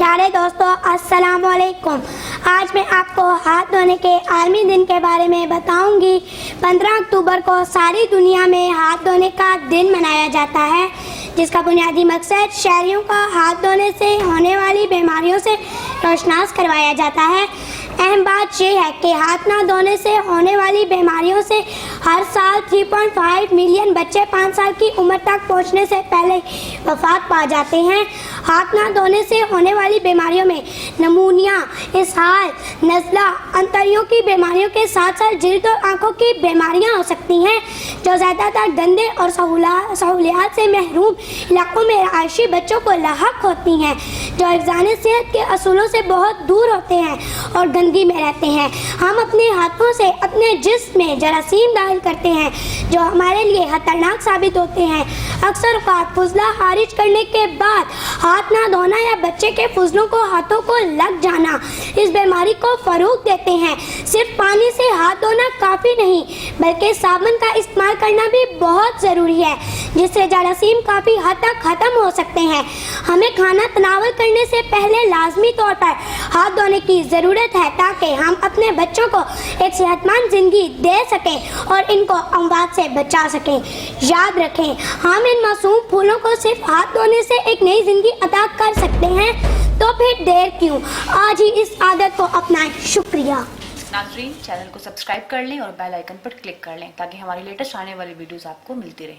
प्यारे दोस्तों अस्सलाम वालेकुम। आज मैं आपको हाथ धोने के आलमी दिन के बारे में बताऊंगी। 15 अक्टूबर को सारी दुनिया में हाथ धोने का दिन मनाया जाता है, जिसका बुनियादी मकसद शहरियों का हाथ धोने से होने वाली बीमारियों से रोशनास करवाया जाता है। अहम बात यह है कि हाथ ना धोने से होने वाली बीमारियों से हर साल 3.5 मिलियन बच्चे 5 साल की उम्र तक पहुंचने से पहले वफात पा जाते हैं। हाथ ना धोने से होने वाली बीमारियों में नमूनिया, इसहाल, नज़ला, अंतड़ियों की बीमारियों के साथ साथ जिल्द और आंखों की बीमारियां हो सकती हैं, जो ज़्यादातर गंदे और सहूलियात से महरूम इलाकों में रहायशी बच्चों को लाहक होती हैं, जो हिफ्ज़ान सेहत के असूलों से बहुत दूर होते हैं और गंदगी में रहते हैं। हम अपने हाथों से अपने जिस्म में जरासीम दाखिल करते हैं, जो हमारे लिए खतरनाक साबित होते हैं। अक्सर औक़ात फुजला खारिज करने के बाद हाथ ना धोना या बच्चे के फुजलों को हाथों को लग जाना इस बीमारी को फ़रोग़ देते हैं। सिर्फ पानी से हाथ धोना काफ़ी नहीं, बल्कि साबुन का इस्तेमाल करना भी बहुत ज़रूरी है, जिससे जरासीम काफ़ी हद तक ख़त्म हो सकते हैं। हमें खाना तनावल करने से पहले लाजमी तौर पर हाथ धोने की ज़रूरत है, ताकि हम अपने बच्चों को एक सेहतमंद ज़िंदगी दे सकें और इनको अमवात से बचा सकें। याद रखें, हम इन मासूम फूलों को सिर्फ हाथ धोने से एक नई ज़िंदगी अता कर सकते हैं, तो फिर देर क्यों, आज ही इस आदत को अपनाएं। शुक्रिया। नाज़रीन, चैनल को सब्सक्राइब कर लें और बेल आइकन पर क्लिक कर लें ताकि हमारी लेटेस्ट आने वाली वीडियोस आपको मिलती रहें।